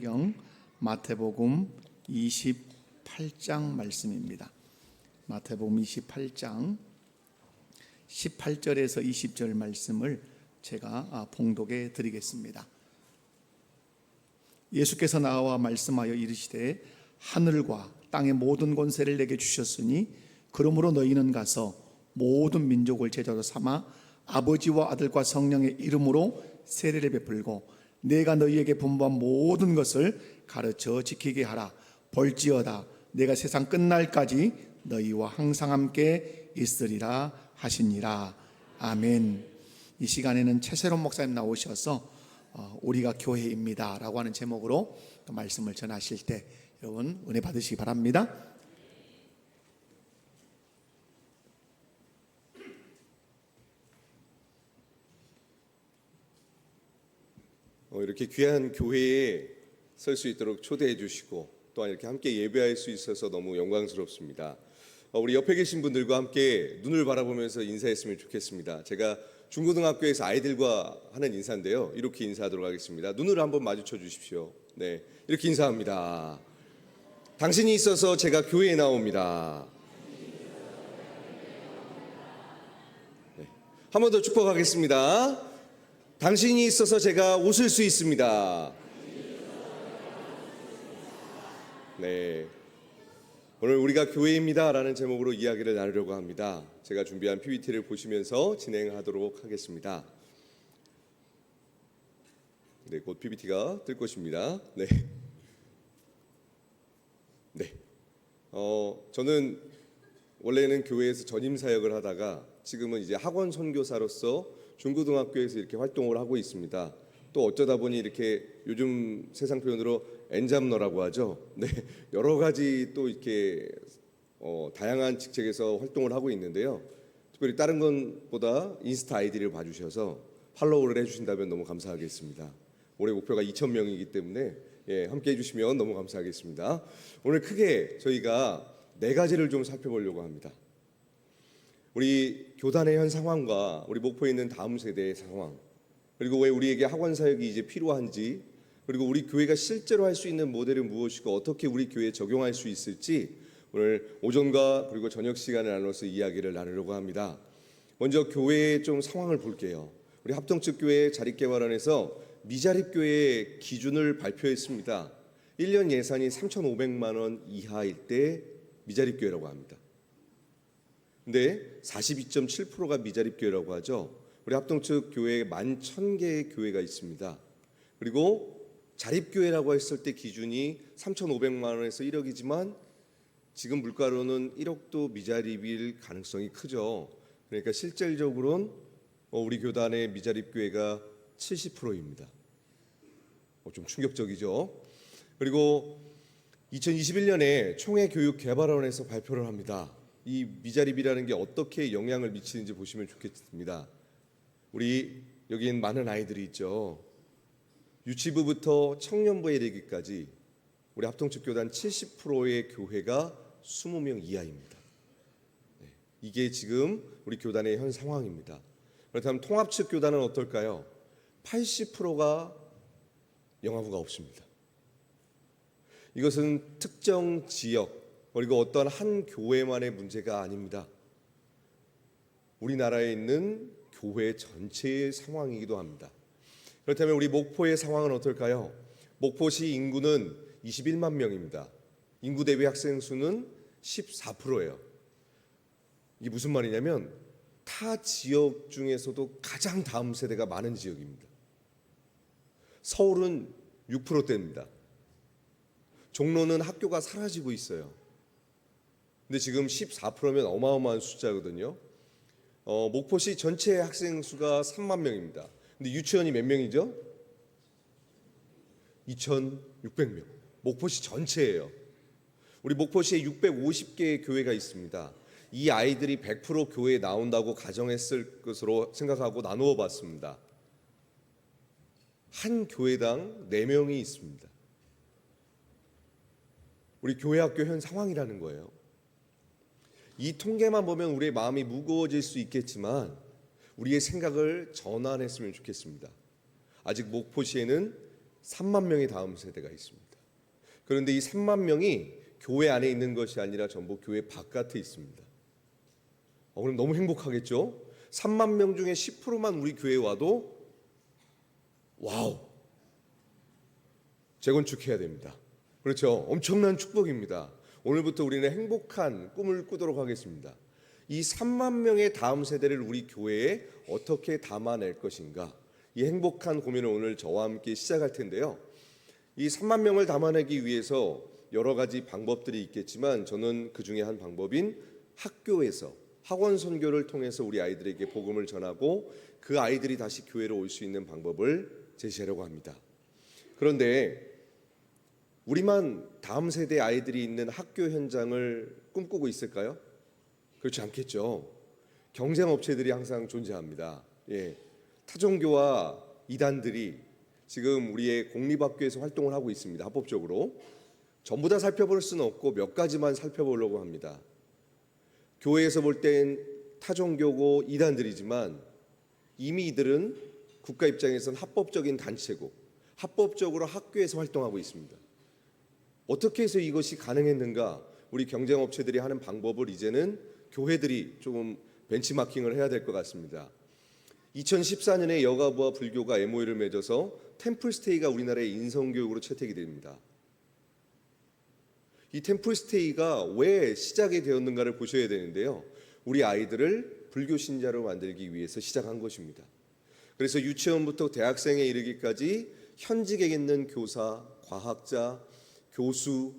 성경 마태복음 28장 말씀입니다. 마태복음 28장 18절에서 20절 말씀을 제가 봉독해 드리겠습니다. 예수께서 나와 말씀하여 이르시되 하늘과 땅의 모든 권세를 내게 주셨으니 그러므로 너희는 가서 모든 민족을 제자로 삼아 아버지와 아들과 성령의 이름으로 세례를 베풀고 내가 너희에게 분부한 모든 것을 가르쳐 지키게 하라. 볼지어다 내가 세상 끝날까지 너희와 항상 함께 있으리라 하시니라. 아멘. 이 시간에는 최세롬 목사님 나오셔서 우리가 교회입니다 라고 하는 제목으로 말씀을 전하실 때 여러분 은혜 받으시기 바랍니다. 이렇게 귀한 교회에 설 수 있도록 초대해 주시고 또한 이렇게 함께 예배할 수 있어서 너무 영광스럽습니다. 우리 옆에 계신 분들과 함께 눈을 바라보면서 인사했으면 좋겠습니다. 제가 중고등학교에서 아이들과 하는 인사인데요. 이렇게 인사하도록 하겠습니다. 눈을 한번 마주쳐 주십시오. 네, 이렇게 인사합니다. 당신이 있어서 제가 교회에 나옵니다. 네, 한 번 더 축복하겠습니다. 당신이 있어서 제가 웃을 수 있습니다. 네, 오늘 우리가 교회입니다 라는 제목으로 이야기를 나누려고 합니다. 제가 준비한 PPT를 보시면서 진행하도록 하겠습니다. 네, 곧 PPT가 뜰 것입니다. 네. 저는 원래는 교회에서 전임 사역을 하다가 지금은 이제 학원 선교사로서 중고등학교에서 이렇게 활동을 하고 있습니다. 또 어쩌다 보니 이렇게 요즘 세상 표현으로 엔잡너라고 하죠. 네, 여러 가지 또 이렇게 다양한 직책에서 활동을 하고 있는데요. 특별히 다른 것보다 인스타 아이디를 봐주셔서 팔로우를 해주신다면 너무 감사하겠습니다. 올해 목표가 2,000명이기 때문에 함께 해주시면 너무 감사하겠습니다. 오늘 크게 저희가 4가지를 좀 살펴보려고 합니다. 우리 교단의 현 상황과 우리 목포에 있는 다음 세대의 상황, 그리고 왜 우리에게 학원 사역이 이제 필요한지, 그리고 우리 교회가 실제로 할 수 있는 모델은 무엇이고 어떻게 우리 교회에 적용할 수 있을지 오늘 오전과 그리고 저녁 시간을 나눠서 이야기를 나누려고 합니다. 먼저 교회의 좀 상황을 볼게요. 우리 합동측교회 자립개발원에서 미자립교회 기준을 발표했습니다. 1년 예산이 3,500만 원 이하일 때 미자립교회라고 합니다. 근데 42.7%가 미자립교회라고 하죠. 우리 합동측 교회에 11,000개의 교회가 있습니다. 그리고 자립교회라고 했을 때 기준이 3,500만 원에서 1억이지만 지금 물가로는 1억도 미자립일 가능성이 크죠. 그러니까 실질적으로는 우리 교단의 미자립교회가 70%입니다. 좀 충격적이죠. 그리고 2021년에 총회교육개발원에서 발표를 합니다. 이 미자립이라는 게 어떻게 영향을 미치는지 보시면 좋겠습니다. 우리 여기엔 많은 아이들이 있죠. 유치부부터 청년부에 이르기까지 우리 합동측교단 70%의 교회가 20명 이하입니다. 이게 지금 우리 교단의 현 상황입니다. 그렇다면 통합측교단은 어떨까요? 80%가 영화부가 없습니다. 이것은 특정 지역 그리고 어떤 한 교회만의 문제가 아닙니다. 우리나라에 있는 교회 전체의 상황이기도 합니다. 그렇다면 우리 목포의 상황은 어떨까요? 목포시 인구는 21만 명입니다. 인구 대비 학생 수는 14%예요. 이게 무슨 말이냐면 타 지역 중에서도 가장 다음 세대가 많은 지역입니다. 서울은 6%대입니다. 종로는 학교가 사라지고 있어요. 근데 지금 14%면 어마어마한 숫자거든요. 목포시 전체 학생 수가 3만 명입니다. 근데 유치원이 몇 명이죠? 2,600명. 목포시 전체예요. 우리 목포시에 650개의 교회가 있습니다. 이 아이들이 100% 교회에 나온다고 가정했을 것으로 생각하고 나누어 봤습니다. 한 교회당 4명이 있습니다. 우리 교회 학교 현 상황이라는 거예요. 이 통계만 보면 우리의 마음이 무거워질 수 있겠지만 우리의 생각을 전환했으면 좋겠습니다. 아직 목포시에는 3만 명의 다음 세대가 있습니다. 그런데 이 3만 명이 교회 안에 있는 것이 아니라 전부 교회 바깥에 있습니다. 그럼 너무 행복하겠죠? 3만 명 중에 10%만 우리 교회에 와도 와우, 재건축해야 됩니다. 그렇죠? 엄청난 축복입니다. 오늘부터 우리는 행복한 꿈을 꾸도록 하겠습니다. 이 3만 명의 다음 세대를 우리 교회에 어떻게 담아낼 것인가, 이 행복한 고민을 오늘 저와 함께 시작할 텐데요. 이 3만 명을 담아내기 위해서 여러 가지 방법들이 있겠지만 저는 그 중에 한 방법인 학교에서 학원 선교를 통해서 우리 아이들에게 복음을 전하고 그 아이들이 다시 교회로 올 수 있는 방법을 제시하려고 합니다. 그런데 우리만 다음 세대 아이들이 있는 학교 현장을 꿈꾸고 있을까요? 그렇지 않겠죠. 경쟁 업체들이 항상 존재합니다. 타종교와 이단들이 지금 우리의 공립학교에서 활동을 하고 있습니다. 합법적으로. 전부 다 살펴볼 수는 없고 몇 가지만 살펴보려고 합니다. 교회에서 볼 땐 타종교고 이단들이지만 이미 이들은 국가 입장에서는 합법적인 단체고 합법적으로 학교에서 활동하고 있습니다. 어떻게 해서 이것이 가능했는가? 우리 경쟁업체들이 하는 방법을 이제는 교회들이 조금 벤치마킹을 해야 될 것 같습니다. 2014년에 여가부와 불교가 MOU를 맺어서 템플스테이가 우리나라의 인성교육으로 채택이 됩니다. 이 템플스테이가 왜 시작이 되었는가를 보셔야 되는데요. 우리 아이들을 불교 신자로 만들기 위해서 시작한 것입니다. 그래서 유치원부터 대학생에 이르기까지 현직에 있는 교사, 과학자, 교수,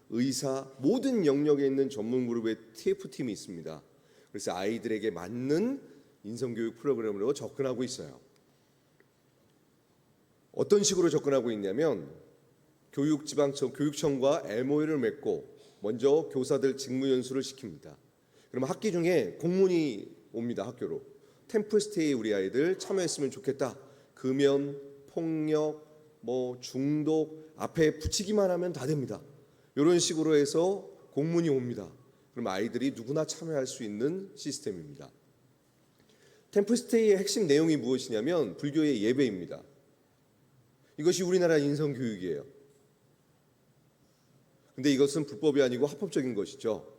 의사 모든 영역에 있는 전문 그룹의 TF팀이 있습니다. 그래서 아이들에게 맞는 인성교육 프로그램으로 접근하고 있어요. 어떤 식으로 접근하고 있냐면 교육청과 MOU를 맺고 먼저 교사들 직무연수를 시킵니다. 그러면 학기 중에 공문이 옵니다. 학교로. 템플스테이 우리 아이들 참여했으면 좋겠다. 금연, 폭력, 중독 앞에 붙이기만 하면 다 됩니다. 이런 식으로 해서 공문이 옵니다. 그럼 아이들이 누구나 참여할 수 있는 시스템입니다. 템플스테이의 핵심 내용이 무엇이냐면 불교의 예배입니다. 이것이 우리나라 인성교육이에요. 근데 이것은 불법이 아니고 합법적인 것이죠.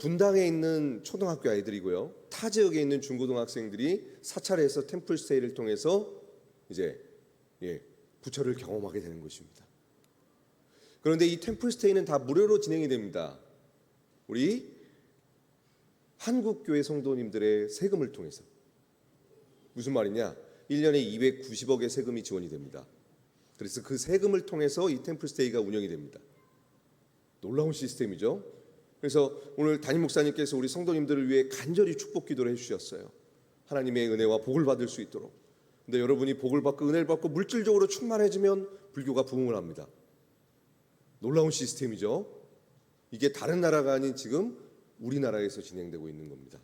분당에 있는 초등학교 아이들이고요. 타 지역에 있는 중고등학생들이 사찰에서 템플스테이를 통해서 이제 부처를 경험하게 되는 것입니다. 그런데 이 템플스테이는 다 무료로 진행이 됩니다. 우리 한국교회 성도님들의 세금을 통해서. 무슨 말이냐? 1년에 290억의 세금이 지원이 됩니다. 그래서 그 세금을 통해서 이 템플스테이가 운영이 됩니다. 놀라운 시스템이죠. 그래서 오늘 담임 목사님께서 우리 성도님들을 위해 간절히 축복 기도를 해주셨어요. 하나님의 은혜와 복을 받을 수 있도록. 근데 여러분이 복을 받고 은혜를 받고 물질적으로 충만해지면 불교가 부흥을 합니다. 놀라운 시스템이죠. 이게 다른 나라가 아닌 지금 우리나라에서 진행되고 있는 겁니다.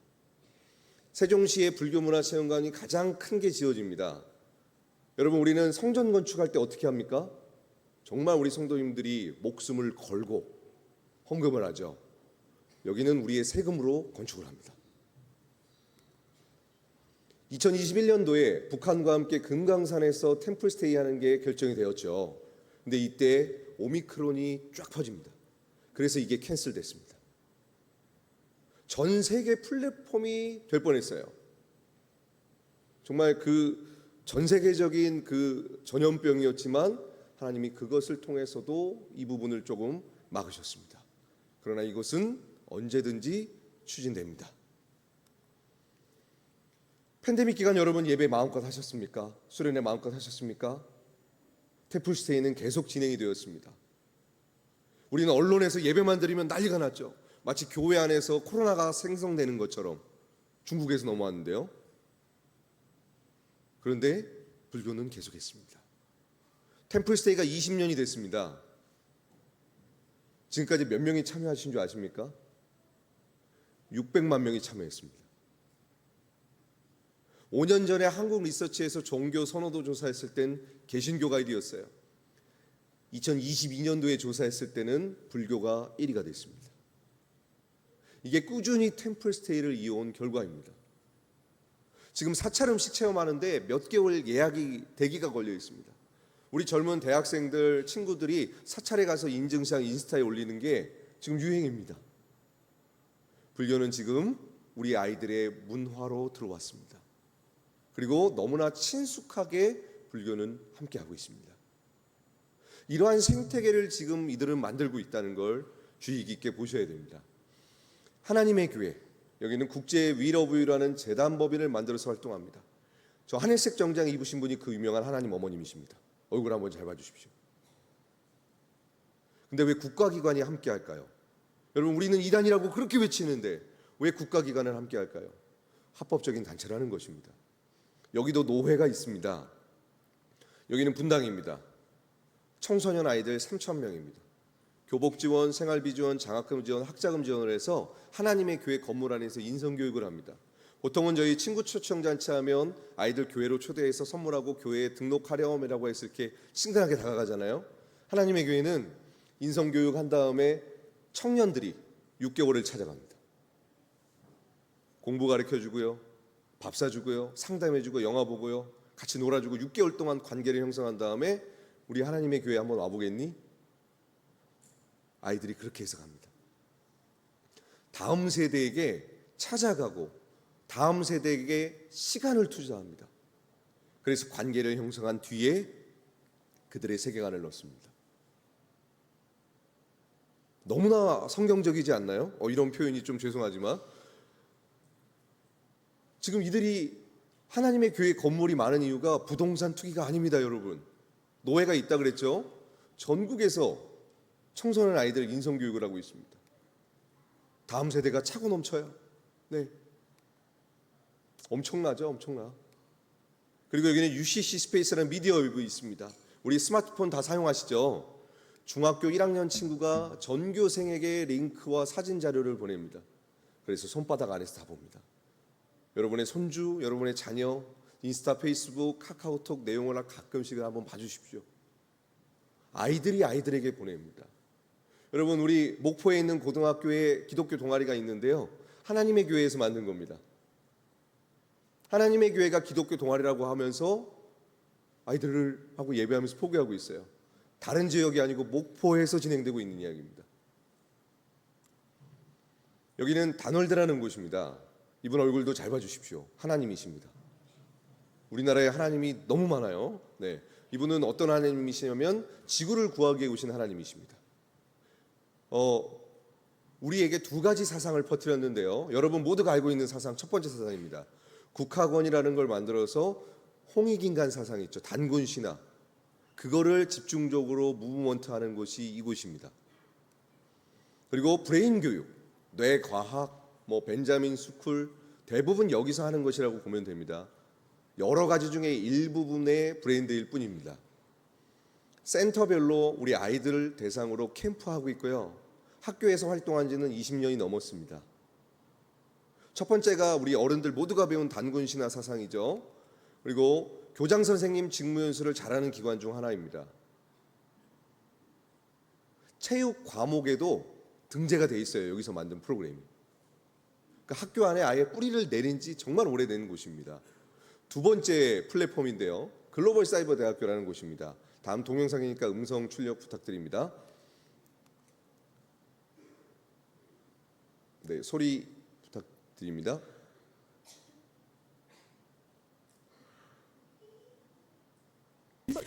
세종시의 불교문화체험관이 가장 큰 게 지어집니다. 여러분, 우리는 성전 건축할 때 어떻게 합니까? 정말 우리 성도님들이 목숨을 걸고 헌금을 하죠. 여기는 우리의 세금으로 건축을 합니다. 2021년도에 북한과 함께 금강산에서 템플스테이 하는 게 결정이 되었죠. 근데 이때 오미크론이 쫙 퍼집니다. 그래서 이게 캔슬됐습니다. 전 세계 플랫폼이 될 뻔했어요. 정말 그 전 세계적인 그 전염병이었지만 하나님이 그것을 통해서도 이 부분을 조금 막으셨습니다. 그러나 이것은 언제든지 추진됩니다. 팬데믹 기간 여러분 예배 마음껏 하셨습니까? 수련회 마음껏 하셨습니까? 템플스테이는 계속 진행이 되었습니다. 우리는 언론에서 예배만 드리면 난리가 났죠. 마치 교회 안에서 코로나가 생성되는 것처럼. 중국에서 넘어왔는데요. 그런데 불교는 계속했습니다. 템플스테이가 20년이 됐습니다. 지금까지 몇 명이 참여하신 줄 아십니까? 600만 명이 참여했습니다. 5년 전에 한국 리서치에서 종교 선호도 조사했을 땐 개신교가 1위였어요. 2022년도에 조사했을 때는 불교가 1위가 됐습니다. 이게 꾸준히 템플스테이를 이어온 결과입니다. 지금 사찰 음식 체험하는데 몇 개월 예약이 대기가 걸려 있습니다. 우리 젊은 대학생들 친구들이 사찰에 가서 인증샷 인스타에 올리는 게 지금 유행입니다. 불교는 지금 우리 아이들의 문화로 들어왔습니다. 그리고 너무나 친숙하게 불교는 함께하고 있습니다. 이러한 생태계를 지금 이들은 만들고 있다는 걸 주의 깊게 보셔야 됩니다. 하나님의 교회, 여기는 국제 위러브유라는 재단법인을 만들어서 활동합니다. 저 하늘색 정장 입으신 분이 그 유명한 하나님 어머님이십니다. 얼굴 한번 잘 봐주십시오. 근데 왜 국가기관이 함께 할까요? 여러분, 우리는 이단이라고 그렇게 외치는데 왜 국가기관을 함께 할까요? 합법적인 단체라는 것입니다. 여기도 노회가 있습니다. 여기는 분당입니다. 청소년 아이들 3,000명입니다. 교복 지원, 생활비 지원, 장학금 지원, 학자금 지원을 해서 하나님의 교회 건물 안에서 인성교육을 합니다. 보통은 저희 친구 초청 잔치 하면 아이들 교회로 초대해서 선물하고 교회에 등록하렴이라고 해서 이렇게 친근하게 다가가잖아요. 하나님의 교회는 인성교육 한 다음에 청년들이 6개월을 찾아갑니다. 공부 가르쳐주고요, 밥 사주고요, 상담해주고, 영화 보고요, 같이 놀아주고 6개월 동안 관계를 형성한 다음에 우리 하나님의 교회 한번 와보겠니? 아이들이 그렇게 해서 갑니다. 다음 세대에게 찾아가고 다음 세대에게 시간을 투자합니다. 그래서 관계를 형성한 뒤에 그들의 세계관을 넣습니다. 너무나 성경적이지 않나요? 이런 표현이 좀 죄송하지만 지금 이들이 하나님의 교회 건물이 많은 이유가 부동산 투기가 아닙니다, 여러분. 노예가 있다 그랬죠? 전국에서 청소년 아이들 인성교육을 하고 있습니다. 다음 세대가 차고 넘쳐요. 네, 엄청나죠, 엄청나. 그리고 여기는 UCC 스페이스라는 미디어 웹이 있습니다. 우리 스마트폰 다 사용하시죠? 중학교 1학년 친구가 전교생에게 링크와 사진 자료를 보냅니다. 그래서 손바닥 안에서 다 봅니다. 여러분의 손주, 여러분의 자녀, 인스타, 페이스북, 카카오톡 내용을 가끔씩 한번 봐주십시오. 아이들이 아이들에게 보냅니다. 여러분, 우리 목포에 있는 고등학교에 기독교 동아리가 있는데요, 하나님의 교회에서 만든 겁니다. 하나님의 교회가 기독교 동아리라고 하면서 아이들을 하고 예배하면서 포교하고 있어요. 다른 지역이 아니고 목포에서 진행되고 있는 이야기입니다. 여기는 다놀드라는 곳입니다. 이분 얼굴도 잘 봐주십시오. 하나님이십니다. 우리나라에 하나님이 너무 많아요. 네, 이분은 어떤 하나님이시냐면 지구를 구하기 위해 오신 하나님이십니다. 우리에게 두 가지 사상을 퍼뜨렸는데요, 여러분 모두가 알고 있는 사상, 첫 번째 사상입니다. 국학원이라는 걸 만들어서 홍익인간 사상 있죠, 단군 신화, 그거를 집중적으로 무브먼트하는 곳이 이곳입니다. 그리고 브레인 교육, 뇌과학, 벤자민 스쿨, 대부분 여기서 하는 것이라고 보면 됩니다. 여러 가지 중에 일부분의 브랜드일 뿐입니다. 센터별로 우리 아이들을 대상으로 캠프하고 있고요, 학교에서 활동한 지는 20년이 넘었습니다. 첫 번째가 우리 어른들 모두가 배운 단군 신화 사상이죠. 그리고 교장 선생님 직무연수를 잘하는 기관 중 하나입니다. 체육 과목에도 등재가 돼 있어요, 여기서 만든 프로그램이. 그러니까 학교 안에 아예 뿌리를 내린 지 정말 오래된 곳입니다. 두 번째 플랫폼인데요, 글로벌 사이버 대학교라는 곳입니다. 다음 동영상이니까 음성 출력 부탁드립니다. 네, 소리 부탁드립니다.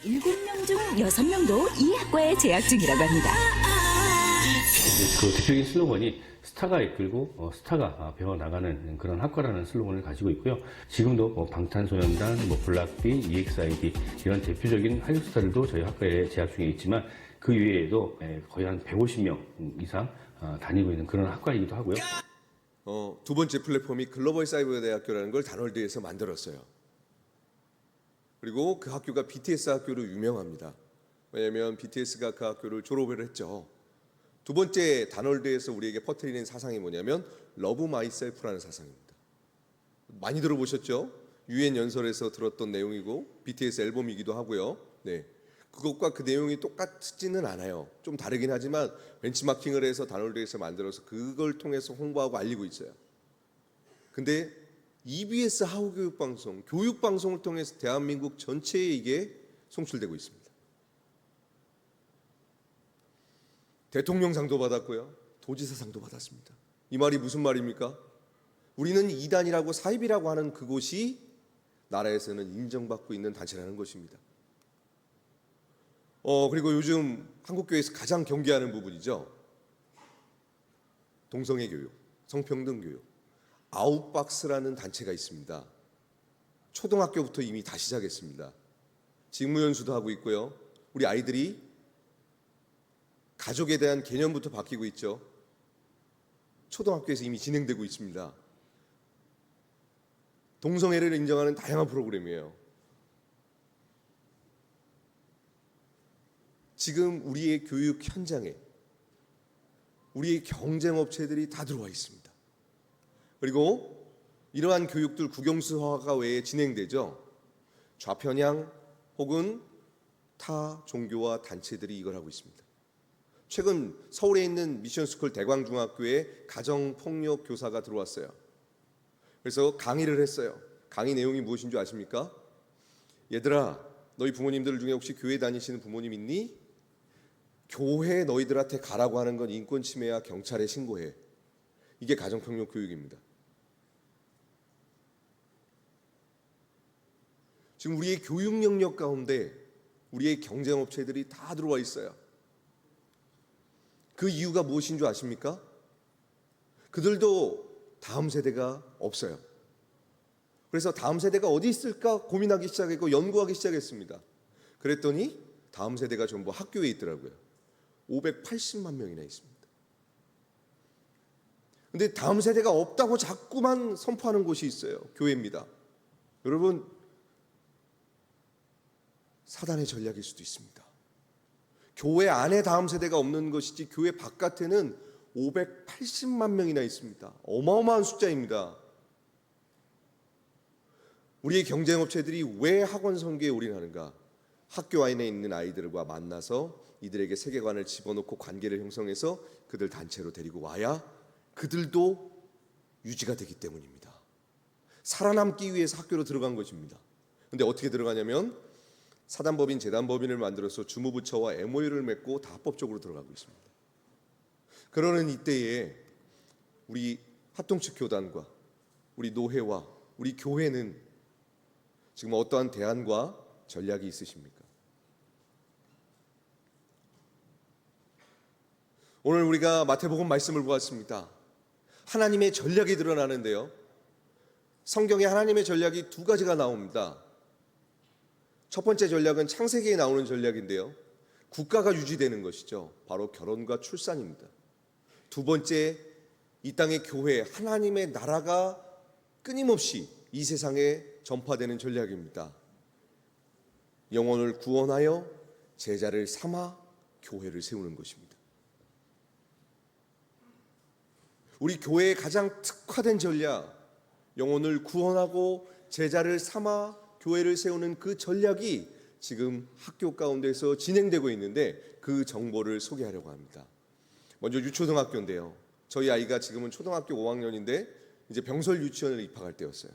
일곱 명 중 6명도 이 학과에 재학 중이라고 합니다. 그 대표적인 슬로건이 스타가 이끌고 스타가 배워나가는 그런 학과라는 슬로건을 가지고 있고요. 지금도 방탄소년단, 블락비, EXID 이런 대표적인 한류 스타들도 저희 학과에 재학 중에 있지만 그 이외에도 거의 한 150명 이상 다니고 있는 그런 학과이기도 하고요. 두 번째 플랫폼이 글로벌 사이버 대학교라는 걸 단월대에서 만들었어요. 그리고 그 학교가 BTS 학교로 유명합니다. 왜냐하면 BTS가 그 학교를 졸업을 했죠. 두 번째 단월대에서 우리에게 퍼뜨리는 사상이 뭐냐면 러브 마이셀프라는 사상입니다. 많이 들어보셨죠? UN 연설에서 들었던 내용이고 BTS 앨범이기도 하고요. 네, 그것과 그 내용이 똑같지는 않아요. 좀 다르긴 하지만 벤치마킹을 해서 단월대에서 만들어서 그걸 통해서 홍보하고 알리고 있어요. 근데 EBS 하우교육방송, 교육방송을 통해서 대한민국 전체에 이게 송출되고 있습니다. 대통령상도 받았고요. 도지사상도 받았습니다. 이 말이 무슨 말입니까? 우리는 이단이라고 사입이라고 하는 그곳이 나라에서는 인정받고 있는 단체라는 것입니다. 그리고 요즘 한국교회에서 가장 경계하는 부분이죠. 동성애 교육, 성평등 교육. 아웃박스라는 단체가 있습니다. 초등학교부터 이미 다 시작했습니다. 직무연수도 하고 있고요. 우리 아이들이 가족에 대한 개념부터 바뀌고 있죠. 초등학교에서 이미 진행되고 있습니다. 동성애를 인정하는 다양한 프로그램이에요. 지금 우리의 교육 현장에 우리의 경쟁업체들이 다 들어와 있습니다. 그리고 이러한 교육들 국영수화가 외에 진행되죠. 좌편향 혹은 타 종교와 단체들이 이걸 하고 있습니다. 최근 서울에 있는 미션스쿨 대광중학교에 가정폭력 교사가 들어왔어요. 그래서 강의를 했어요. 강의 내용이 무엇인 줄 아십니까? 얘들아, 너희 부모님들 중에 혹시 교회 다니시는 부모님 있니? 교회 너희들한테 가라고 하는 건 인권 침해야, 경찰에 신고해. 이게 가정폭력 교육입니다. 지금 우리의 교육 영역 가운데 우리의 경쟁업체들이 다 들어와 있어요. 그 이유가 무엇인 줄 아십니까? 그들도 다음 세대가 없어요. 그래서 다음 세대가 어디 있을까 고민하기 시작했고 연구하기 시작했습니다. 그랬더니 다음 세대가 전부 학교에 있더라고요. 580만 명이나 있습니다. 근데 다음 세대가 없다고 자꾸만 선포하는 곳이 있어요. 교회입니다. 여러분, 사단의 전략일 수도 있습니다. 교회 안에 다음 세대가 없는 것이지 교회 바깥에는 580만 명이나 있습니다. 어마어마한 숫자입니다. 우리의 경쟁업체들이 왜 학원 선교에 올인하는가? 학교 안에 있는 아이들과 만나서 이들에게 세계관을 집어넣고 관계를 형성해서 그들 단체로 데리고 와야 그들도 유지가 되기 때문입니다. 살아남기 위해서 학교로 들어간 것입니다. 그런데 어떻게 들어가냐면 사단법인, 재단법인을 만들어서 주무부처와 MOU를 맺고 다 합법적으로 들어가고 있습니다. 그러는 이때에 우리 합동측 교단과 우리 노회와 우리 교회는 지금 어떠한 대안과 전략이 있으십니까? 오늘 우리가 마태복음 말씀을 보았습니다. 하나님의 전략이 드러나는데요. 성경에 하나님의 전략이 두 가지가 나옵니다. 첫 번째 전략은 창세기에 나오는 전략인데요. 국가가 유지되는 것이죠. 바로 결혼과 출산입니다. 두 번째, 이 땅의 교회, 하나님의 나라가 끊임없이 이 세상에 전파되는 전략입니다. 영혼을 구원하여 제자를 삼아 교회를 세우는 것입니다. 우리 교회의 가장 특화된 전략, 영혼을 구원하고 제자를 삼아 교회를 세우는 그 전략이 지금 학교 가운데서 진행되고 있는데 그 정보를 소개하려고 합니다. 먼저 유초등학교인데요. 저희 아이가 지금은 초등학교 5학년인데 이제 병설 유치원을 입학할 때였어요.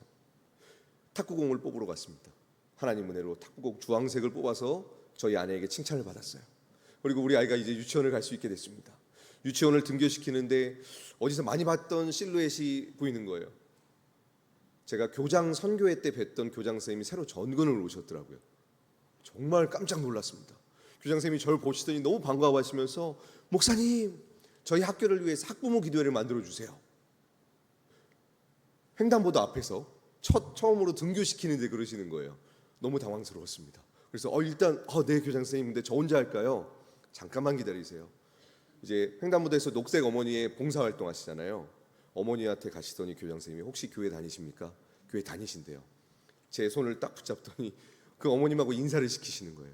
탁구공을 뽑으러 갔습니다. 하나님 은혜로 탁구공 주황색을 뽑아서 저희 아내에게 칭찬을 받았어요. 그리고 우리 아이가 이제 유치원을 갈 수 있게 됐습니다. 유치원을 등교시키는데 어디서 많이 봤던 실루엣이 보이는 거예요. 제가 교장 선교회 때 뵀던 교장 선생님이 새로 전근을 오셨더라고요. 정말 깜짝 놀랐습니다. 교장 선생님이 저를 보시더니 너무 반가워하시면서 목사님, 저희 학교를 위해서 학부모 기도회를 만들어 주세요. 횡단보도 앞에서 처음으로 등교시키는데 그러시는 거예요. 너무 당황스러웠습니다. 그래서 일단 네 교장 선생님인데 저 혼자 할까요? 잠깐만 기다리세요. 이제 횡단보도에서 녹색 어머니의 봉사활동 하시잖아요. 어머니한테 가시더니 교장 선생님이 혹시 교회 다니십니까? 교회 다니신대요. 제 손을 딱 붙잡더니 그 어머님하고 인사를 시키시는 거예요.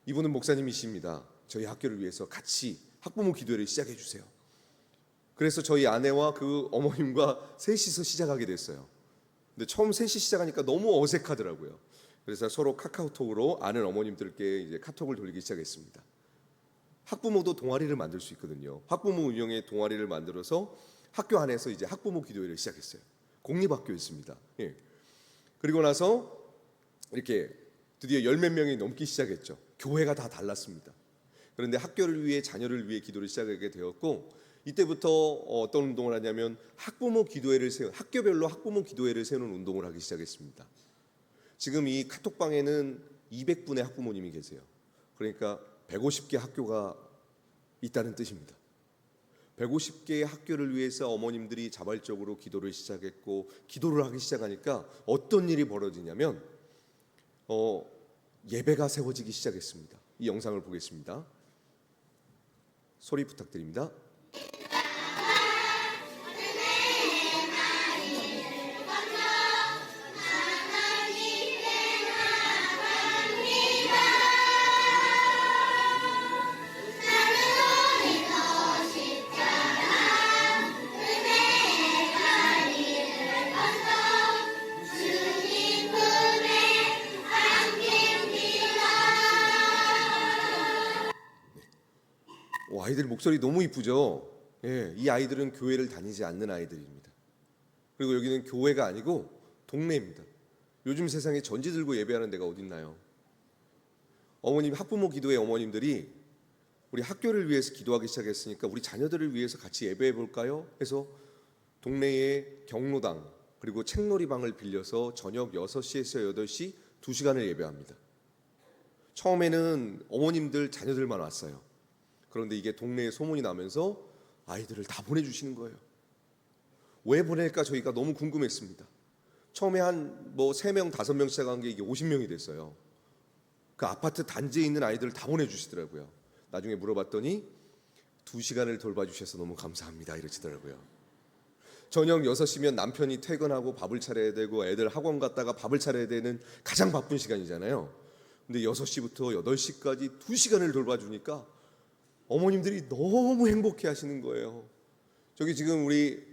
이분은 목사님이십니다. 저희 학교를 위해서 같이 학부모 기도회를 시작해 주세요. 그래서 저희 아내와 그 어머님과 셋이서 시작하게 됐어요. 근데 처음 셋이 시작하니까 너무 어색하더라고요. 그래서 서로 카카오톡으로 아는 어머님들께 이제 카톡을 돌리기 시작했습니다. 학부모도 동아리를 만들 수 있거든요. 학부모 운영의 동아리를 만들어서 학교 안에서 이제 학부모 기도회를 시작했어요. 공립학교였습니다. 예. 그리고 나서 이렇게 드디어 10몇 명이 넘기 시작했죠. 교회가 다 달랐습니다. 그런데 학교를 위해 자녀를 위해 기도를 시작하게 되었고 이때부터 어떤 운동을 하냐면 학교별로 학부모 기도회를 세우는 운동을 하기 시작했습니다. 지금 이 카톡방에는 200분의 학부모님이 계세요. 그러니까 150개 학교가 있다는 뜻입니다. 150개의 학교를 위해서 어머님들이 자발적으로 기도를 시작했고 기도를 하기 시작하니까 어떤 일이 벌어지냐면 예배가 세워지기 시작했습니다. 이 영상을 보겠습니다. 소리 부탁드립니다. 아이들 목소리 너무 이쁘죠? 예, 이 아이들은 교회를 다니지 않는 아이들입니다. 그리고 여기는 교회가 아니고 동네입니다. 요즘 세상에 전지 들고 예배하는 데가 어딨나요? 학부모 기도회 어머님들이 우리 학교를 위해서 기도하기 시작했으니까 우리 자녀들을 위해서 같이 예배해 볼까요? 해서 동네의 경로당 그리고 책놀이방을 빌려서 저녁 6시에서 8시 2시간을 예배합니다. 처음에는 어머님들 자녀들만 왔어요. 그런데 이게 동네에 소문이 나면서 아이들을 다 보내주시는 거예요. 왜 보낼까 저희가 너무 궁금했습니다. 처음에 한 3명, 5명 시작한 게 이게 50명이 됐어요. 그 아파트 단지에 있는 아이들을 다 보내주시더라고요. 나중에 물어봤더니 2시간을 돌봐주셔서 너무 감사합니다 이러시더라고요. 저녁 6시면 남편이 퇴근하고 밥을 차려야 되고 애들 학원 갔다가 밥을 차려야 되는 가장 바쁜 시간이잖아요. 근데 6시부터 8시까지 2시간을 돌봐주니까 어머님들이 너무 행복해 하시는 거예요. 저기 지금 우리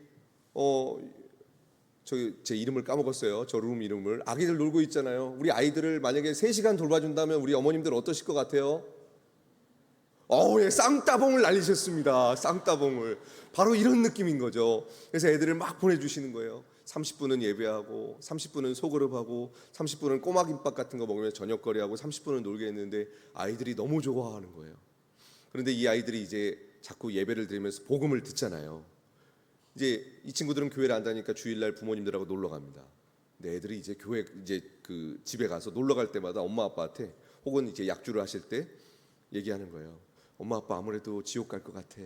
제 이름을 까먹었어요. 저 룸 이름을. 아기들 놀고 있잖아요. 우리 아이들을 만약에 3시간 돌봐준다면 우리 어머님들 어떠실 것 같아요? 예, 쌍따봉을 날리셨습니다. 쌍따봉을. 바로 이런 느낌인 거죠. 그래서 애들을 막 보내주시는 거예요. 30분은 예배하고 30분은 소그룹하고 30분은 꼬마김밥 같은 거 먹으면서 저녁거리하고 30분은 놀게 했는데 아이들이 너무 좋아하는 거예요. 그런데 이 아이들이 이제 자꾸 예배를 드리면서 복음을 듣잖아요. 이제 이 친구들은 교회를 안 다니니까 주일날 부모님들하고 놀러 갑니다. 근데 애들이 이제 그 집에 가서 놀러 갈 때마다 엄마 아빠한테 혹은 이제 약주를 하실 때 얘기하는 거예요. 엄마 아빠 아무래도 지옥 갈 것 같아.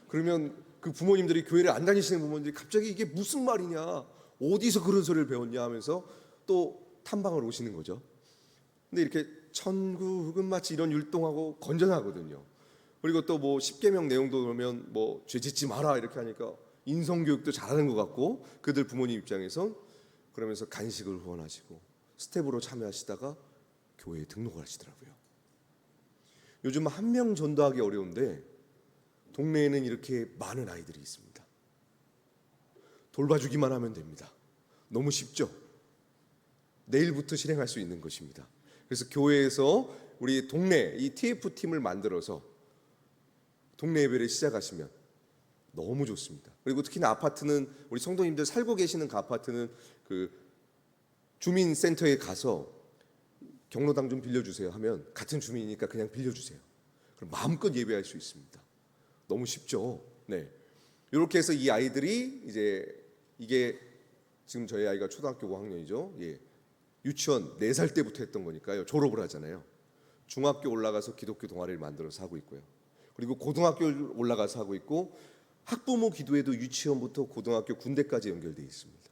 그러면 그 부모님들이 교회를 안 다니시는 부모님들이 갑자기 이게 무슨 말이냐, 어디서 그런 소리를 배웠냐 하면서 또 탐방을 오시는 거죠. 근데 이렇게 천국은 마치 이런 율동하고 건전하거든요. 그리고 또 10계명 내용도 그러면 죄 짓지 마라 이렇게 하니까 인성교육도 잘하는 것 같고 그들 부모님 입장에선 그러면서 간식을 후원하시고 스텝으로 참여하시다가 교회에 등록을 하시더라고요. 요즘 1명 전도하기 어려운데 동네에는 이렇게 많은 아이들이 있습니다. 돌봐주기만 하면 됩니다. 너무 쉽죠? 내일부터 실행할 수 있는 것입니다. 그래서 교회에서 우리 동네 이 TF팀을 만들어서 동네 예배를 시작하시면 너무 좋습니다. 그리고 특히나 아파트는 우리 성도님들 살고 계시는 그 아파트는 그 주민센터에 가서 경로당 좀 빌려주세요 하면 같은 주민이니까 그냥 빌려주세요. 그럼 마음껏 예배할 수 있습니다. 너무 쉽죠. 네. 이렇게 해서 이 아이들이 이게 지금 저희 아이가 초등학교 5학년이죠. 예. 유치원 4살 때부터 했던 거니까요. 졸업을 하잖아요. 중학교 올라가서 기독교 동아리를 만들어서 하고 있고요. 그리고 고등학교 올라가서 하고 있고 학부모 기도회도 유치원부터 고등학교 군대까지 연결되어 있습니다.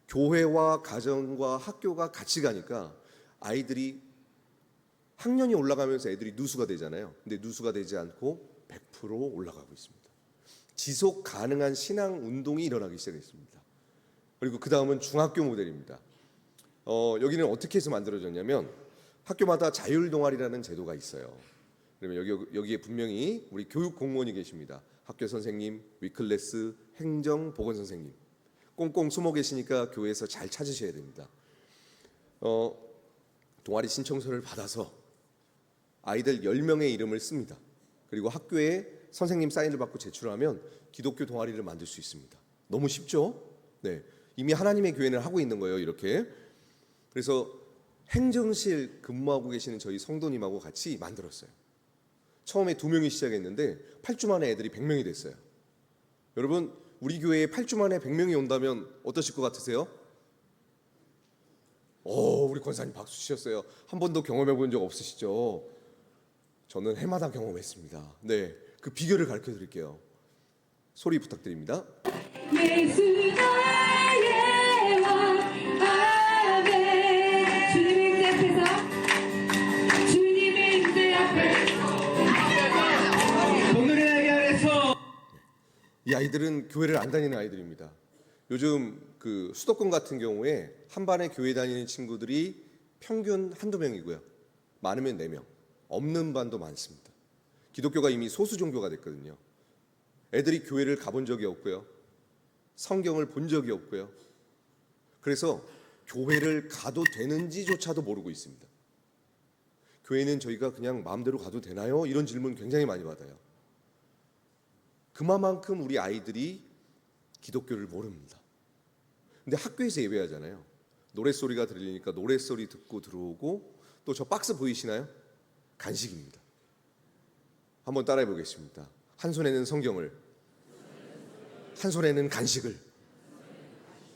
교회와 가정과 학교가 같이 가니까 아이들이 학년이 올라가면서 애들이 누수가 되잖아요. 근데 누수가 되지 않고 100% 올라가고 있습니다. 지속 가능한 신앙 운동이 일어나기 시작했습니다. 그리고 그 다음은 중학교 모델입니다. 여기는 어떻게 해서 만들어졌냐면 학교마다 자율 동아리라는 제도가 있어요. 그러면 여기에 분명히 우리 교육 공무원이 계십니다. 학교 선생님, 위클래스, 행정, 보건 선생님. 꽁꽁 숨어 계시니까 교회에서 잘 찾으셔야 됩니다. 동아리 신청서를 받아서 아이들 10명의 이름을 씁니다. 그리고 학교에 선생님 사인을 받고 제출하면 기독교 동아리를 만들 수 있습니다. 너무 쉽죠? 네, 이미 하나님의 교회는 하고 있는 거예요. 이렇게. 그래서 행정실 근무하고 계시는 저희 성도님하고 같이 만들었어요. 처음에 2명이 시작했는데 8주 만에 애들이 100명이 됐어요. 여러분, 우리 교회에 8주 만에 100명이 온다면 어떠실 것 같으세요? 우리 권사님 박수 치셨어요. 한 번도 경험해 본 적 없으시죠? 저는 해마다 경험했습니다. 네, 그 비결을 가르쳐 드릴게요. 소리 부탁드립니다. 예수 나의 왕 아멘. 주님의 임재 앞에서 오늘의 날개 아래서 이 아이들은 교회를 안 다니는 아이들입니다. 요즘 그 수도권 같은 경우에 한 반에 교회 다니는 친구들이 평균 한두 명이고요. 많으면 4명. 없는 반도 많습니다. 기독교가 이미 소수 종교가 됐거든요. 애들이 교회를 가본 적이 없고요. 성경을 본 적이 없고요. 그래서 교회를 가도 되는지조차도 모르고 있습니다. 교회는 저희가 그냥 마음대로 가도 되나요? 이런 질문 굉장히 많이 받아요. 그만큼 우리 아이들이 기독교를 모릅니다. 근데 학교에서 예배하잖아요. 노랫소리가 들리니까 노랫소리 듣고 들어오고, 또 저 박스 보이시나요? 간식입니다. 한번 따라해 보겠습니다. 한 손에는 성경을, 한 손에는 간식을.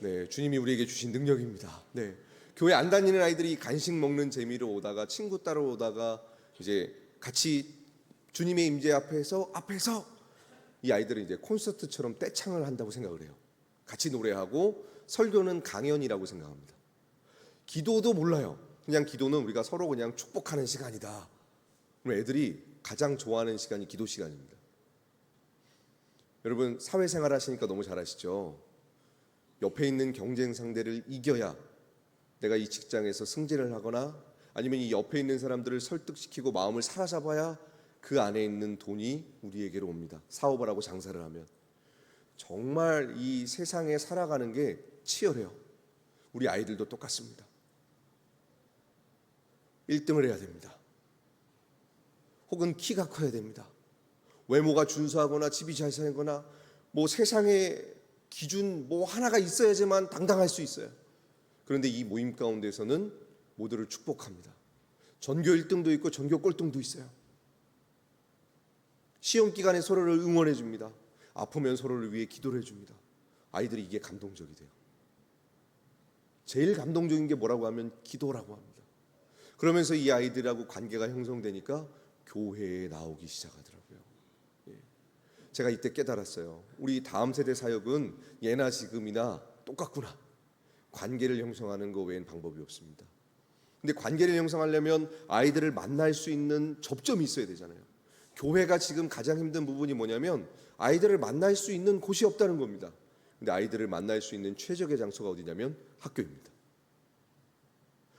네, 주님이 우리에게 주신 능력입니다. 네, 교회 안 다니는 아이들이 간식 먹는 재미로 오다가, 친구 따라오다가 이제 같이 주님의 임재 앞에서 이 아이들은 이제 콘서트처럼 떼창을 한다고 생각을 해요. 같이 노래하고, 설교는 강연이라고 생각합니다. 기도도 몰라요. 그냥 기도는 우리가 서로 그냥 축복하는 시간이다. 그럼 애들이 가장 좋아하는 시간이 기도 시간입니다. 여러분, 사회생활 하시니까 너무 잘 아시죠? 옆에 있는 경쟁 상대를 이겨야 내가 이 직장에서 승진을 하거나, 아니면 이 옆에 있는 사람들을 설득시키고 마음을 사로잡아야 그 안에 있는 돈이 우리에게로 옵니다. 사업을 하고 장사를 하면. 정말 이 세상에 살아가는 게 치열해요. 우리 아이들도 똑같습니다. 1등을 해야 됩니다. 혹은 키가 커야 됩니다. 외모가 준수하거나 집이 잘 사거나 뭐 세상의 기준 뭐 하나가 있어야지만 당당할 수 있어요. 그런데 이 모임 가운데서는 모두를 축복합니다. 전교 1등도 있고 전교 꼴등도 있어요. 시험 기간에 서로를 응원해 줍니다. 아프면 서로를 위해 기도를 해줍니다. 아이들이 이게 감동적이 돼요. 제일 감동적인 게 뭐라고 하면 기도라고 합니다. 그러면서 이 아이들하고 관계가 형성되니까 교회에 나오기 시작하더라고요. 제가 이때 깨달았어요. 우리 다음 세대 사역은 예나 지금이나 똑같구나. 관계를 형성하는 거 외엔 방법이 없습니다. 근데 관계를 형성하려면 아이들을 만날 수 있는 접점이 있어야 되잖아요. 교회가 지금 가장 힘든 부분이 뭐냐면 아이들을 만날 수 있는 곳이 없다는 겁니다. 근데 아이들을 만날 수 있는 최적의 장소가 어디냐면 학교입니다.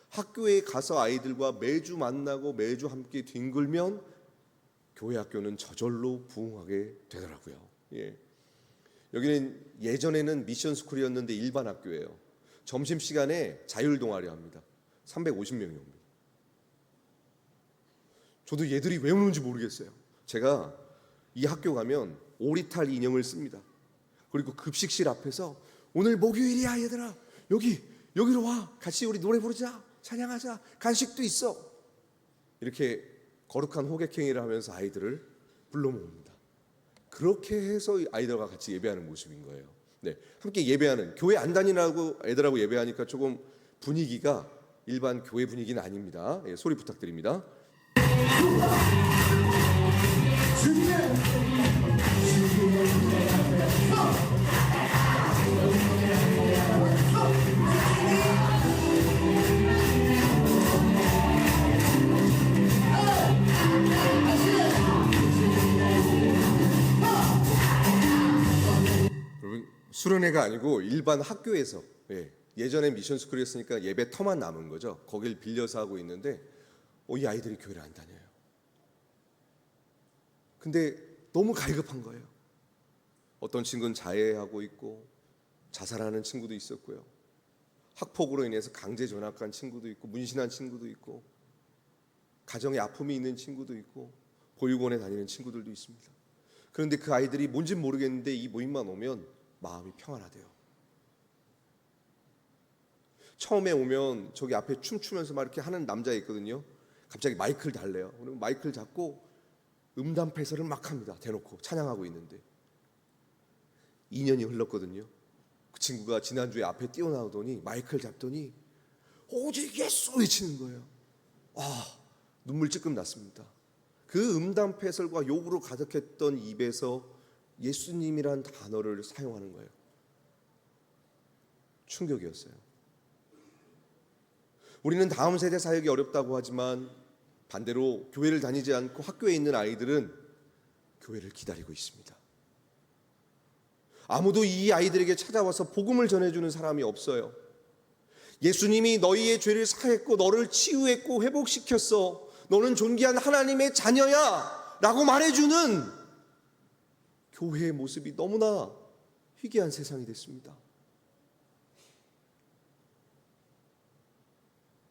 학교에 가서 아이들과 매주 만나고 매주 함께 뒹굴면 교회 학교는 저절로 부흥하게 되더라고요. 여기는 예전에는 미션 스쿨이었는데 일반 학교예요. 점심시간에 자율 동아리 합니다. 350명이 옵니다. 저도 얘들이 왜 오는지 모르겠어요. 제가 이 학교 가면 오리탈 인형을 씁니다. 그리고 급식실 앞에서 오늘 목요일이야 얘들아, 여기로 와, 같이 우리 노래 부르자, 찬양하자, 간식도 있어. 이렇게 거룩한 호객행위를 하면서 아이들을 불러 모읍니다. 그렇게 해서 아이들과 같이 예배하는 모습인 거예요. 네, 함께 예배하는, 교회 안 다니라고 애들하고 예배하니까 조금 분위기가 일반 교회 분위기는 아닙니다. 소리 부탁드립니다. 여러분, 수련회가 아니고 일반 학교에서, 예전에 미션 스쿨이었으니까 예배 터만 남은 거죠. 거길 빌려서 하고 있는데 이 아이들이 교회를 안 다녀요. 근데 너무 갈급한 거예요. 어떤 친구는 자해하고 있고 자살하는 친구도 있었고요. 학폭으로 인해서 강제 전학한 친구도 있고 문신한 친구도 있고 가정에 아픔이 있는 친구도 있고 보육원에 다니는 친구들도 있습니다. 그런데 그 아이들이 뭔진 모르겠는데 이 모임만 오면 마음이 평안하대요. 처음에 오면 저기 앞에 춤추면서 막 이렇게 하는 남자 있거든요. 갑자기 마이크를 달래요. 그러면 마이크를 잡고 음담 패설을 막 합니다. 대놓고 찬양하고 있는데 2년이 흘렀거든요. 그 친구가 지난주에 앞에 뛰어나오더니 마이크를 잡더니 오직 예수 외치는 거예요. 눈물 찔끔 났습니다. 그 음담 패설과 욕으로 가득했던 입에서 예수님이란 단어를 사용하는 거예요. 충격이었어요. 우리는 다음 세대 사역이 어렵다고 하지만 반대로 교회를 다니지 않고 학교에 있는 아이들은 교회를 기다리고 있습니다. 아무도 이 아이들에게 찾아와서 복음을 전해주는 사람이 없어요. 예수님이 너희의 죄를 사했고 너를 치유했고 회복시켰어. 너는 존귀한 하나님의 자녀야 라고 말해주는 교회의 모습이 너무나 희귀한 세상이 됐습니다.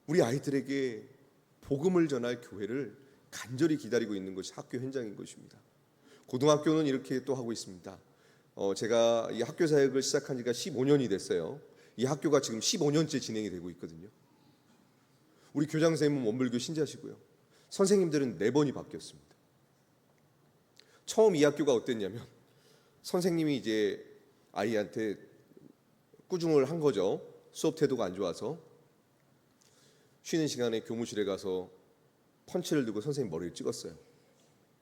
우리 아이들에게 복음을 전할 교회를 간절히 기다리고 있는 것이 학교 현장인 것입니다. 고등학교는 이렇게 또 하고 있습니다. 제가 이 학교 사역을 시작한 지가 15년이 됐어요. 이 학교가 지금 15년째 진행이 되고 있거든요. 우리 교장 선생님은 원불교 신자시고요. 선생님들은 4번이 바뀌었습니다. 처음 이 학교가 어땠냐면 선생님이 이제 아이한테 꾸중을 한 거죠. 수업 태도가 안 좋아서. 쉬는 시간에 교무실에 가서 펀치를 들고 선생님 머리를 찍었어요.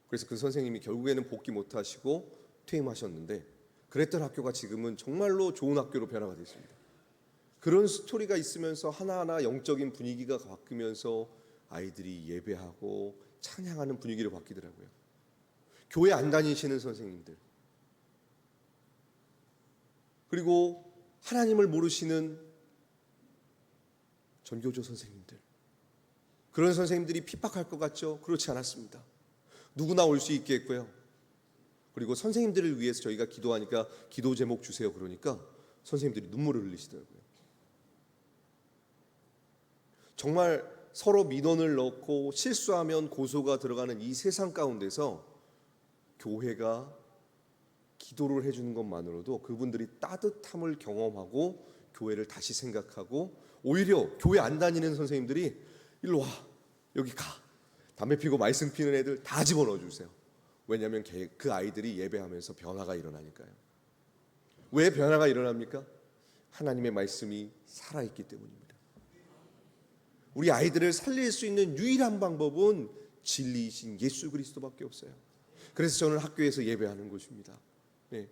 그래서 그 선생님이 결국에는 복귀 못 하시고 퇴임하셨는데 그랬던 학교가 지금은 정말로 좋은 학교로 변화가 됐습니다. 그런 스토리가 있으면서 하나하나 영적인 분위기가 바뀌면서 아이들이 예배하고 찬양하는 분위기로 바뀌더라고요. 교회 안 다니시는 선생님들, 그리고 하나님을 모르시는 전교조 선생님들, 그런 선생님들이 핍박할 것 같죠? 그렇지 않았습니다. 누구나 올 수 있게 했고요. 그리고 선생님들을 위해서 저희가 기도하니까 기도 제목 주세요 그러니까 선생님들이 눈물을 흘리시더라고요. 정말 서로 민원을 넣고 실수하면 고소가 들어가는 이 세상 가운데서 교회가 기도를 해주는 것만으로도 그분들이 따뜻함을 경험하고 교회를 다시 생각하고 오히려 교회 안 다니는 선생님들이 일로 와, 여기 가, 담배 피고 말씀 피는 애들 다 집어넣어 주세요. 왜냐하면 그 아이들이 예배하면서 변화가 일어나니까요. 왜 변화가 일어납니까? 하나님의 말씀이 살아있기 때문입니다. 우리 아이들을 살릴 수 있는 유일한 방법은 진리이신 예수 그리스도밖에 없어요. 그래서 저는 학교에서 예배하는 것입니다. 네.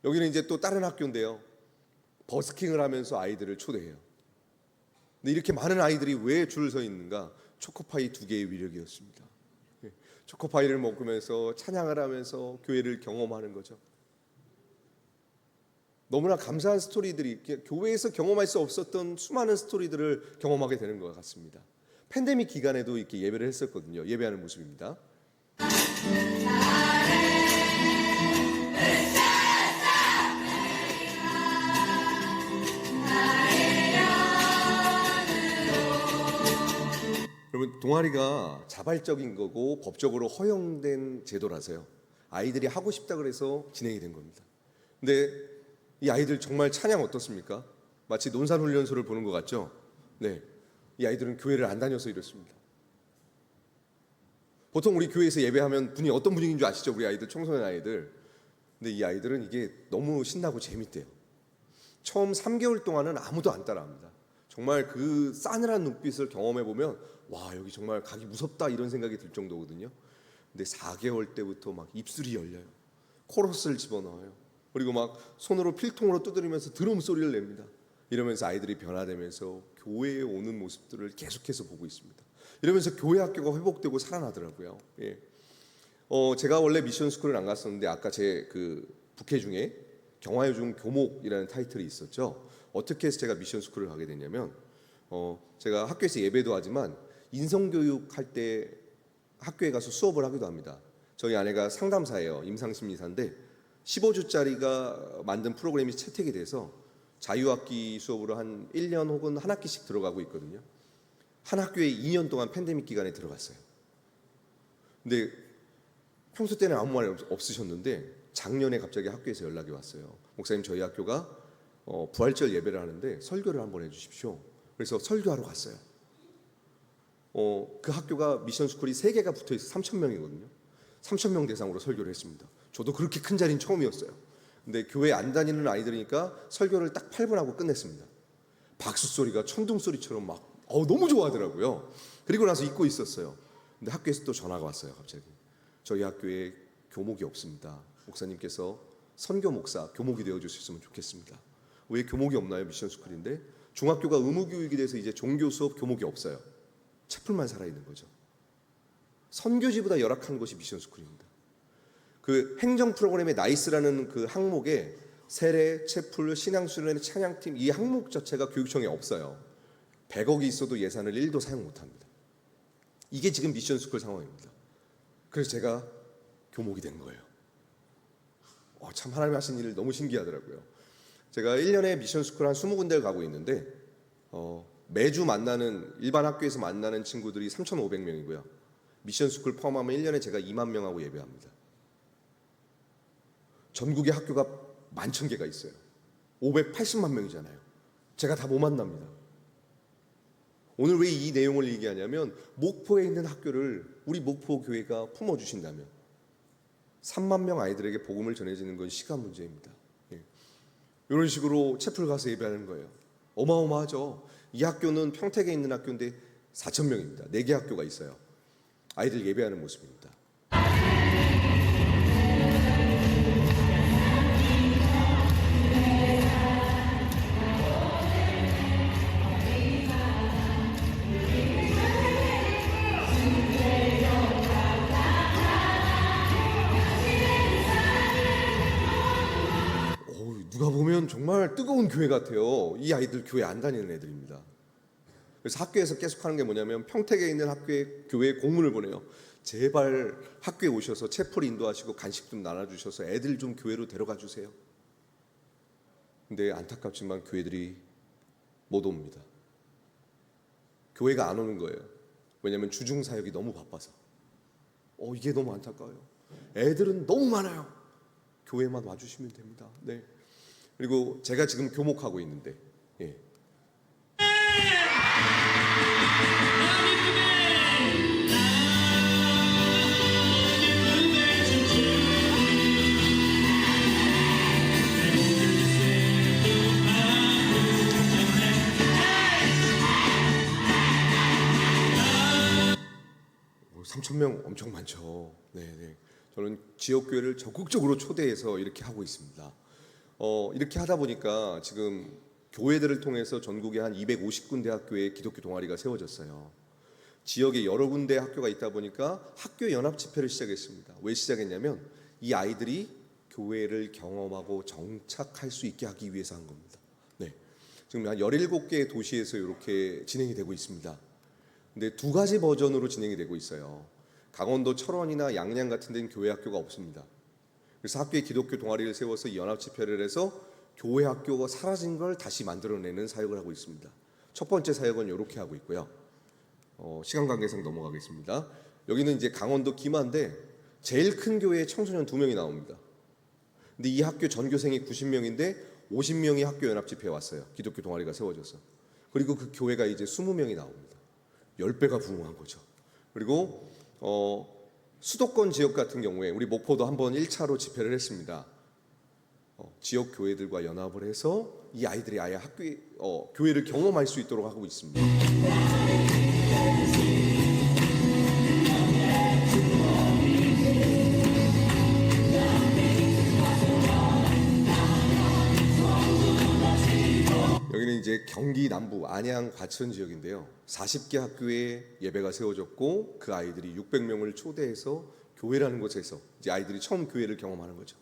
여기는 이제 또 다른 학교인데요. 버스킹을 하면서 아이들을 초대해요. 근데 이렇게 많은 아이들이 왜 줄을 서 있는가? 초코파이 2개의 위력이었습니다. 네. 초코파이를 먹으면서 찬양을 하면서 교회를 경험하는 거죠. 너무나 감사한 스토리들이 교회에서 경험할 수 없었던 수많은 스토리들을 경험하게 되는 것 같습니다. 팬데믹 기간에도 이렇게 예배를 했었거든요. 예배하는 모습입니다. 여러분, 동아리가 자발적인 거고 법적으로 허용된 제도라서요. 아이들이 하고 싶다 그래서 진행이 된 겁니다. 근데 이 아이들 정말 찬양 어떻습니까? 마치 논산훈련소를 보는 것 같죠? 네, 이 아이들은 교회를 안 다녀서 이렇습니다. 보통 우리 교회에서 예배하면 분위기 어떤 분위기인 줄 아시죠? 우리 아이들, 청소년 아이들. 근데 이 아이들은 이게 너무 신나고 재밌대요. 처음 3개월 동안은 아무도 안 따라합니다. 정말 그 싸늘한 눈빛을 경험해보면 와, 여기 정말 가기 무섭다 이런 생각이 들 정도거든요. 근데 4개월 때부터 막 입술이 열려요. 코러스를 집어넣어요. 그리고 막 손으로 필통으로 두드리면서 드럼 소리를 냅니다. 이러면서 아이들이 변화되면서 교회에 오는 모습들을 계속해서 보고 있습니다. 이러면서 교회 학교가 회복되고 살아나더라고요. 예. 제가 원래 미션 스쿨을 안 갔었는데 아까 제 그 부캐 중에 경화여중 교목이라는 타이틀이 있었죠. 어떻게 해서 제가 미션 스쿨을 가게 됐냐면 제가 학교에서 예배도 하지만 인성교육 할 때 학교에 가서 수업을 하기도 합니다. 저희 아내가 상담사예요. 임상심리사인데 15주짜리가 만든 프로그램이 채택이 돼서 자유학기 수업으로 한 1년 혹은 한 학기씩 들어가고 있거든요. 한 학교에 2년 동안 팬데믹 기간에 들어갔어요. 근데 평소 때는 아무 말 없으셨는데 작년에 갑자기 학교에서 연락이 왔어요. 목사님, 저희 학교가 부활절 예배를 하는데 설교를 한번 해주십시오. 그래서 설교하러 갔어요. 그 학교가 미션 스쿨이 3개가 붙어있어 3,000명이거든요. 3,000명 대상으로 설교를 했습니다. 저도 그렇게 큰 자리는 처음이었어요. 근데 교회 안 다니는 아이들이니까 설교를 딱 8분 하고 끝냈습니다. 박수 소리가 천둥 소리처럼 막 너무 좋아하더라고요. 그리고 나서 잊고 있었어요. 근데 학교에서 또 전화가 왔어요. 갑자기 저희 학교에 교목이 없습니다. 목사님께서 선교 목사 교목이 되어 주셨으면 좋겠습니다. 왜 교목이 없나요? 미션스쿨인데 중학교가 의무교육이 돼서 이제 종교 수업 교목이 없어요. 채플만 살아있는 거죠. 선교지보다 열악한 곳이 미션스쿨입니다. 그 행정 프로그램의 나이스라는 그 항목에 세례, 채플, 신앙수련회, 찬양팀 이 항목 자체가 교육청에 없어요. 100억이 있어도 예산을 1도 사용 못합니다. 이게 지금 미션스쿨 상황입니다. 그래서 제가 교목이 된 거예요. 참 하나님 하신 일 너무 신기하더라고요. 제가 1년에 미션스쿨 한 20군데를 가고 있는데 매주 만나는 일반 학교에서 만나는 친구들이 3,500명이고요. 미션스쿨 포함하면 1년에 제가 2만 명하고 예배합니다. 전국에 학교가 11,000개가 있어요. 580만 명이잖아요. 제가 다 못 만납니다. 오늘 왜 이 내용을 얘기하냐면 목포에 있는 학교를 우리 목포 교회가 품어주신다면 3만 명 아이들에게 복음을 전해지는 건 시간 문제입니다. 이런 식으로 채플 가서 예배하는 거예요. 어마어마하죠. 이 학교는 평택에 있는 학교인데 4,000명입니다. 4개 학교가 있어요. 아이들 예배하는 모습입니다. 누가 보면 정말 뜨거운 교회 같아요. 이 아이들 교회 안 다니는 애들입니다. 그래서 학교에서 계속 하는 게 뭐냐면 평택에 있는 교회에 공문을 보내요. 제발 학교에 오셔서 채플 인도하시고 간식 좀 나눠주셔서 애들 좀 교회로 데려가 주세요. 근데 안타깝지만 교회들이 못 옵니다. 교회가 안 오는 거예요. 왜냐하면 주중사역이 너무 바빠서. 이게 너무 안타까워요. 애들은 너무 많아요. 교회만 와주시면 됩니다. 네. 그리고 제가 지금 교목하고 있는데 뭐 3,000명 엄청 많죠. 네. 저는 지역교회를 적극적으로 초대해서 이렇게 하고 있습니다. 이렇게 하다 보니까 지금 교회들을 통해서 전국에 한 250군데 학교에 기독교 동아리가 세워졌어요. 지역에 여러 군데 학교가 있다 보니까 학교 연합 집회를 시작했습니다. 왜 시작했냐면 이 아이들이 교회를 경험하고 정착할 수 있게 하기 위해서 한 겁니다. 네. 지금 한 17개의 도시에서 이렇게 진행이 되고 있습니다. 근데 2가지 버전으로 진행이 되고 있어요. 강원도 철원이나 양양 같은 데는 교회 학교가 없습니다. 그래서 학교에 기독교 동아리를 세워서 이 연합 집회를 해서 교회 학교가 사라진 걸 다시 만들어내는 사역을 하고 있습니다. 첫 번째 사역은 이렇게 하고 있고요. 시간 관계상 넘어가겠습니다. 여기는 이제 강원도 김한데 제일 큰 교회에 청소년 2명이 나옵니다. 근데 이 학교 전교생이 90명인데 50명이 학교 연합 집회에 왔어요. 기독교 동아리가 세워져서. 그리고 그 교회가 이제 20명이 나옵니다. 10배가 부흥한 거죠. 그리고 수도권 지역 같은 경우에 우리 목포도 한번 1차로 집회를 했습니다. 지역 교회들과 연합을 해서 이 아이들이 아예 교회를 경험할 수 있도록 하고 있습니다. 여기는 이제 경기 남부 안양 과천 지역인데요. 40개 학교에 예배가 세워졌고 그 아이들이 600명을 초대해서 교회라는 곳에서 이제 아이들이 처음 교회를 경험하는 거죠.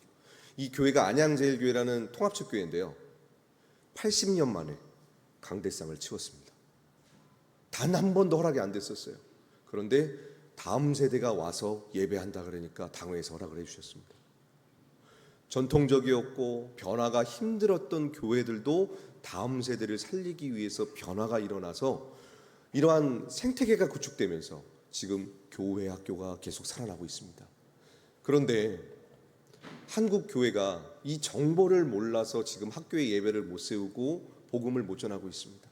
이 교회가 안양제일교회라는 통합적 교회인데요. 80년 만에 강대상을 치웠습니다. 단 한 번도 허락이 안 됐었어요. 그런데 다음 세대가 와서 예배한다 그러니까 당회에서 허락을 해주셨습니다. 전통적이었고 변화가 힘들었던 교회들도 다음 세대를 살리기 위해서 변화가 일어나서 이러한 생태계가 구축되면서 지금 교회 학교가 계속 살아나고 있습니다. 그런데 한국 교회가 이 정보를 몰라서 지금 학교에 예배를 못 세우고 복음을 못 전하고 있습니다.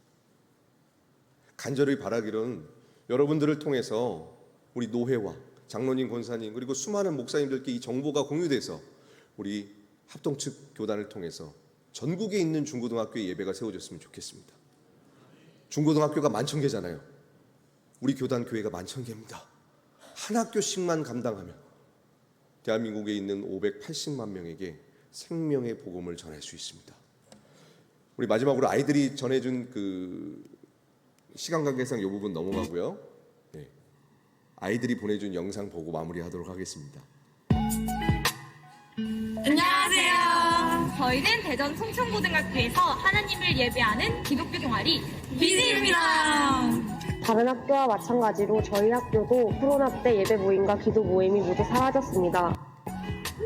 간절히 바라기로는 여러분들을 통해서 우리 노회와 장로님, 권사님 그리고 수많은 목사님들께 이 정보가 공유돼서 우리 합동 측 교단을 통해서 전국에 있는 중고등학교에 예배가 세워졌으면 좋겠습니다. 중고등학교가 11,000개잖아요. 우리 교단 교회가 11,000개입니다. 한 학교씩만 감당하면 대한민국에 있는 580만 명에게 생명의 복음을 전할 수 있습니다. 우리 마지막으로 아이들이 전해준 그 시간 관계상 이 부분 넘어가고요. 네. 아이들이 보내준 영상 보고 마무리하도록 하겠습니다. 안녕하세요. 저희는 대전 송천고등학교에서 하나님을 예배하는 기독교 동아리 비즈입니다. 다른 학교와 마찬가지로 저희 학교도 코로나 때 예배 모임과 기도 모임이 모두 사라졌습니다.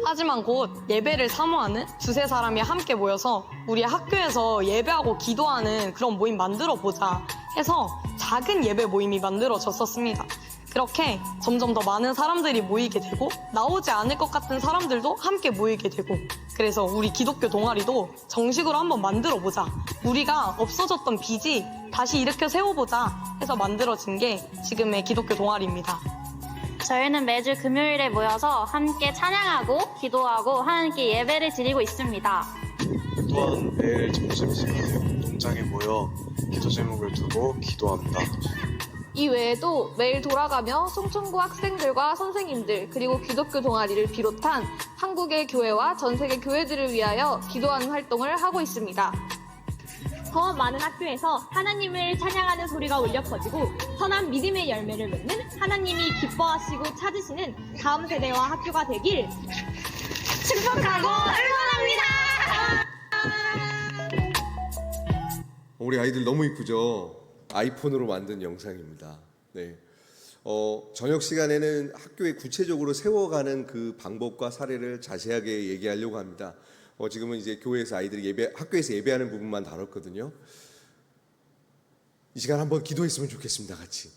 하지만 곧 예배를 사모하는 두세 사람이 함께 모여서 우리 학교에서 예배하고 기도하는 그런 모임 만들어 보자 해서 작은 예배 모임이 만들어졌었습니다. 그렇게 점점 더 많은 사람들이 모이게 되고 나오지 않을 것 같은 사람들도 함께 모이게 되고 그래서 우리 기독교 동아리도 정식으로 한번 만들어 보자. 우리가 없어졌던 빚이 다시 일으켜 세워보자 해서 만들어진 게 지금의 기독교 동아리입니다. 저희는 매주 금요일에 모여서 함께 찬양하고 기도하고 하나님께 예배를 드리고 있습니다. 또한 매일 점심시간에 운동장에 모여 기도 제목을 두고 기도합니다. 이 외에도 매일 돌아가며 송천고 학생들과 선생님들 그리고 기독교 동아리를 비롯한 한국의 교회와 전 세계 교회들을 위하여 기도하는 활동을 하고 있습니다. 더 많은 학교에서 하나님을 찬양하는 소리가 울려 퍼지고 선한 믿음의 열매를 맺는 하나님이 기뻐하시고 찾으시는 다음 세대와 학교가 되길 축복하고 응원합니다. 우리 아이들 너무 이쁘죠? 아이폰으로 만든 영상입니다. 네. 저녁 시간에는 학교에 구체적으로 세워가는 그 방법과 사례를 자세하게 얘기하려고 합니다. 지금은 이제 교회에서 아이들이 학교에서 예배하는 부분만 다뤘거든요. 이 시간 한번 기도했으면 좋겠습니다, 같이.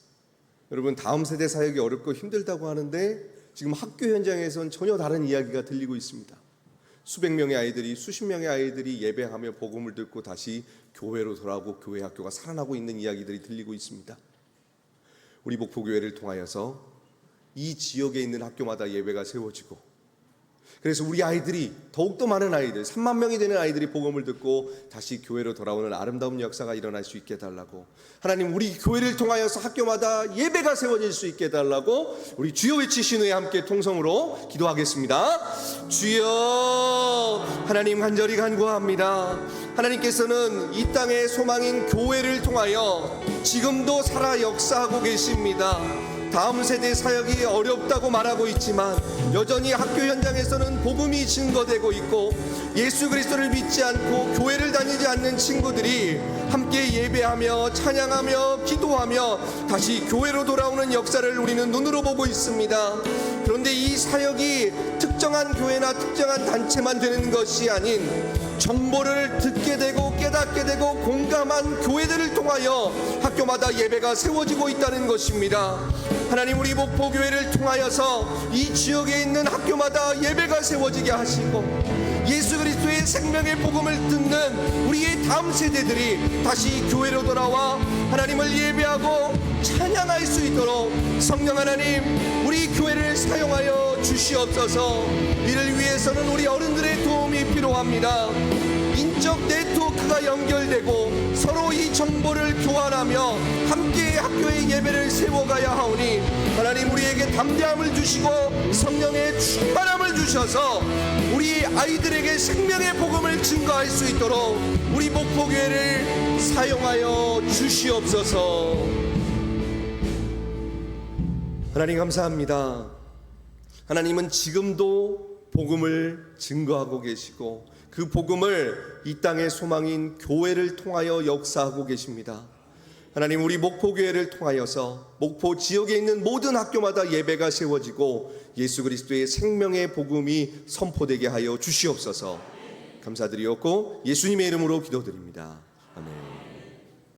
여러분, 다음 세대 사역이 어렵고 힘들다고 하는데 지금 학교 현장에선 전혀 다른 이야기가 들리고 있습니다. 수백 명의 아이들이, 수십 명의 아이들이 예배하며 복음을 듣고 다시 교회로 돌아오고 교회 학교가 살아나고 있는 이야기들이 들리고 있습니다. 우리 목포교회를 통하여서 이 지역에 있는 학교마다 예배가 세워지고 그래서 우리 아이들이 더욱더 많은 아이들 3만 명이 되는 아이들이 복음을 듣고 다시 교회로 돌아오는 아름다운 역사가 일어날 수 있게 해달라고 하나님 우리 교회를 통하여서 학교마다 예배가 세워질 수 있게 해달라고 우리 주여 외치신 후에 함께 통성으로 기도하겠습니다. 주여 하나님 간절히 간구합니다. 하나님께서는 이 땅의 소망인 교회를 통하여 지금도 살아 역사하고 계십니다. 다음 세대 사역이 어렵다고 말하고 있지만 여전히 학교 현장에서는 복음이 증거되고 있고 예수 그리스도를 믿지 않고 교회를 다니지 않는 친구들이 함께 예배하며 찬양하며 기도하며 다시 교회로 돌아오는 역사를 우리는 눈으로 보고 있습니다. 그런데 이 사역이 특정한 교회나 특정한 단체만 되는 것이 아닌 정보를 듣게 되고 깨닫게 되고 공감한 교회들을 통하여 학교마다 예배가 세워지고 있다는 것입니다. 하나님 우리 목포교회를 통하여서 이 지역에 있는 학교마다 예배가 세워지게 하시고 예수 그리스도의 생명의 복음을 듣는 우리의 다음 세대들이 다시 교회로 돌아와 하나님을 예배하고 찬양할 수 있도록 성령 하나님 우리 교회를 사용하여 주시옵소서. 이를 위해서는 우리 어른들의 도움이 필요합니다. 인적 네트워크가 연결되고 서로 이 정보를 교환하며 함께 학교의 예배를 세워가야 하오니 하나님 우리에게 담대함을 주시고 성령의 충만함을 주셔서 우리 아이들에게 생명의 복음을 증거할 수 있도록 우리 목포교회를 사용하여 주시옵소서. 하나님 감사합니다. 하나님은 지금도 복음을 증거하고 계시고 그 복음을 이 땅의 소망인 교회를 통하여 역사하고 계십니다. 하나님 우리 목포교회를 통하여서 목포 지역에 있는 모든 학교마다 예배가 세워지고 예수 그리스도의 생명의 복음이 선포되게 하여 주시옵소서. 감사드리옵고 예수님의 이름으로 기도드립니다. 아멘.